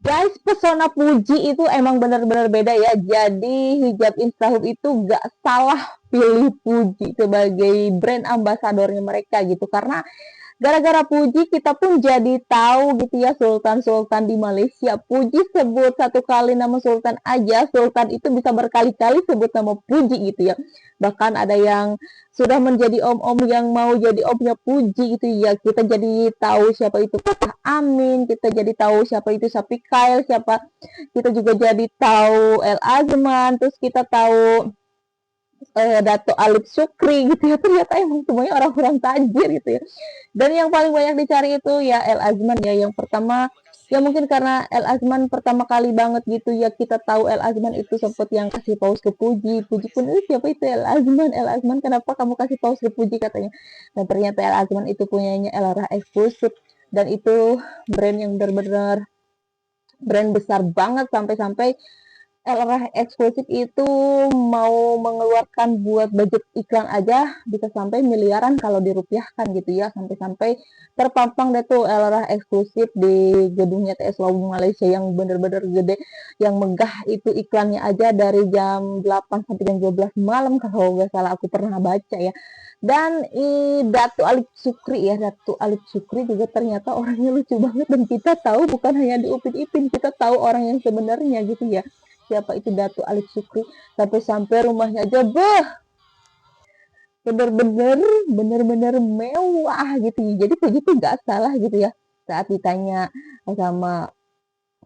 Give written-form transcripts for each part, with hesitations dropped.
Guys, pesona Puji itu emang benar-benar beda ya. Jadi hijab Instahub itu gak salah pilih Puji sebagai brand ambasadornya mereka gitu. Karena gara-gara Puji kita pun jadi tahu gitu ya sultan-sultan di Malaysia. Puji sebut satu kali nama sultan aja, sultan itu bisa berkali-kali sebut nama Puji gitu ya. Bahkan ada yang sudah menjadi om-om yang mau jadi omnya Puji gitu ya. Kita jadi tahu siapa itu Fatah Amin, kita jadi tahu siapa itu Sapi Kail, siapa kita juga jadi tahu El Azman, terus kita tahu Dato Alif Syukri gitu ya, ternyata emang semuanya orang-orang tajir gitu ya. Dan yang paling banyak dicari itu ya El Azman ya, yang pertama ya mungkin karena El Azman pertama kali banget gitu ya kita tahu El Azman itu sempat yang kasih paus ke Puji. Puji pun siapa itu El Azman, El Azman kenapa kamu kasih paus ke Puji katanya. Dan ternyata El Azman itu punyanya El Arah eksklusif dan itu brand yang benar-benar brand besar banget sampai-sampai LRH eksklusif itu mau mengeluarkan buat budget iklan aja bisa sampai miliaran kalau dirupiahkan gitu ya, sampai-sampai terpampang deh tuh LRH eksklusif di gedungnya TS Lawung Malaysia yang bener-bener gede, yang megah itu iklannya aja dari jam 8 sampai jam 12 malam kalau nggak salah aku pernah baca ya. Dan Datu Alif Sukri ya, Datu Alif Sukri juga ternyata orangnya lucu banget dan kita tahu bukan hanya di Upin Ipin, kita tahu orang yang sebenarnya gitu ya, siapa itu Datu Alif Sukri, sampai-sampai rumahnya aja bener-bener mewah gitu ya. Jadi begitu nggak salah gitu ya saat ditanya sama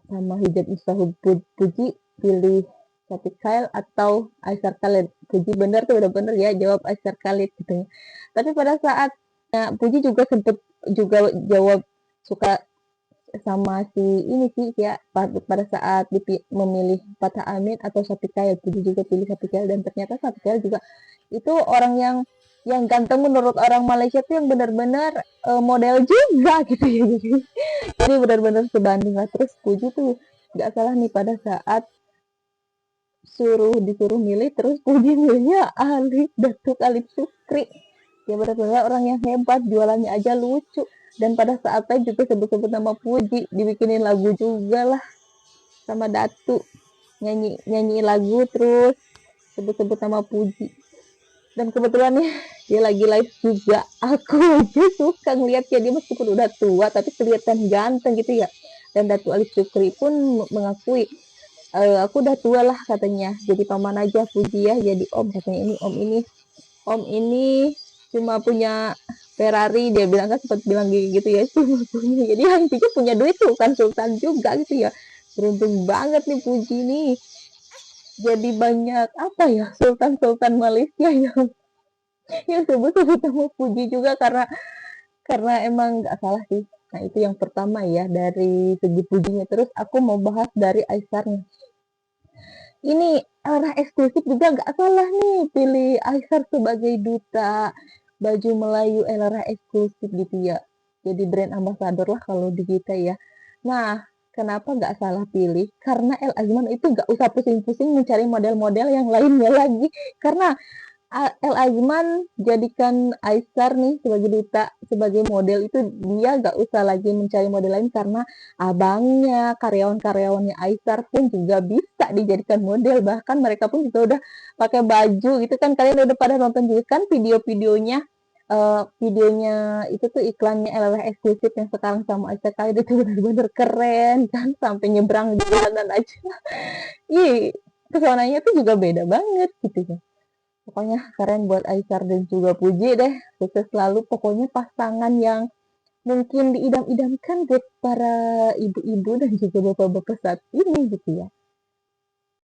sama hijab Mustahil Puji pilih Syafiq Khail atau Aisyar Khalid. Puji bener tuh bener-bener ya jawab Aisyar Khalid gitu ya. Tapi pada saat Puji juga sempet juga jawab suka sama si ini sih ya pada saat memilih Fatah Amin atau Syafiq Khail. Puji juga pilih Syafiq Khail dan ternyata Syafiq Khail juga itu orang yang ganteng menurut orang Malaysia tuh yang benar-benar model juga gitu ya. Jadi benar-benar sebanding lah. Terus Puji tuh nggak salah nih pada saat disuruh milih terus Puji milihnya Alif Datuk Alif Sukri. Ya benar-benar orang yang hebat, jualannya aja lucu. Dan pada saatnya juga sebut-sebut nama Puji, dibikinin lagu juga lah sama Datu. Nyanyi lagu terus sebut-sebut nama Puji. Dan kebetulan ya dia lagi live juga. Aku aja suka ngeliatnya, dia meskipun udah tua tapi kelihatan ganteng gitu ya. Dan Datu Alif Syukri pun mengakui aku udah tua lah katanya, jadi paman aja Puji ya, jadi om katanya. Ini om ini cuma punya Ferrari, dia bilang kan sempat bilang gitu ya, cuma punya, jadi intinya punya duit tuh kan sultan juga gitu ya. Beruntung banget nih Puji nih, jadi banyak apa ya sultan-sultan Malaysia yang sebut-sebut nama Puji juga karena emang nggak salah sih. Nah itu yang pertama ya dari segi Pujinya. Terus aku mau bahas dari Aisyarnya. Ini arah eksklusif juga nggak salah nih pilih Aisyar sebagai duta baju Melayu era eksklusif gitu ya. Jadi brand ambassador lah kalau di kita ya. Nah, kenapa nggak salah pilih? Karena El Azman itu nggak usah pusing-pusing mencari model-model yang lainnya lagi. Karena El Azman jadikan Aisyar nih sebagai duta, sebagai model itu dia gak usah lagi mencari model lain karena abangnya, karyawan-karyawannya Aisyar pun juga bisa dijadikan model. Bahkan mereka pun juga udah pakai baju itu kan, kalian udah pada nonton juga kan videonya videonya itu tuh iklannya LLH eksklusif yang sekarang sama Aisyah kali itu benar-benar keren kan, sampai nyebrang di jalanan aja. Ih, pesonanya tuh juga beda banget gitu kan. Pokoknya keren buat Aisyar dan juga Puji deh. Sukses selalu. Pokoknya pasangan yang mungkin diidam-idamkan buat para ibu-ibu dan juga bapak-bapak saat ini gitu ya.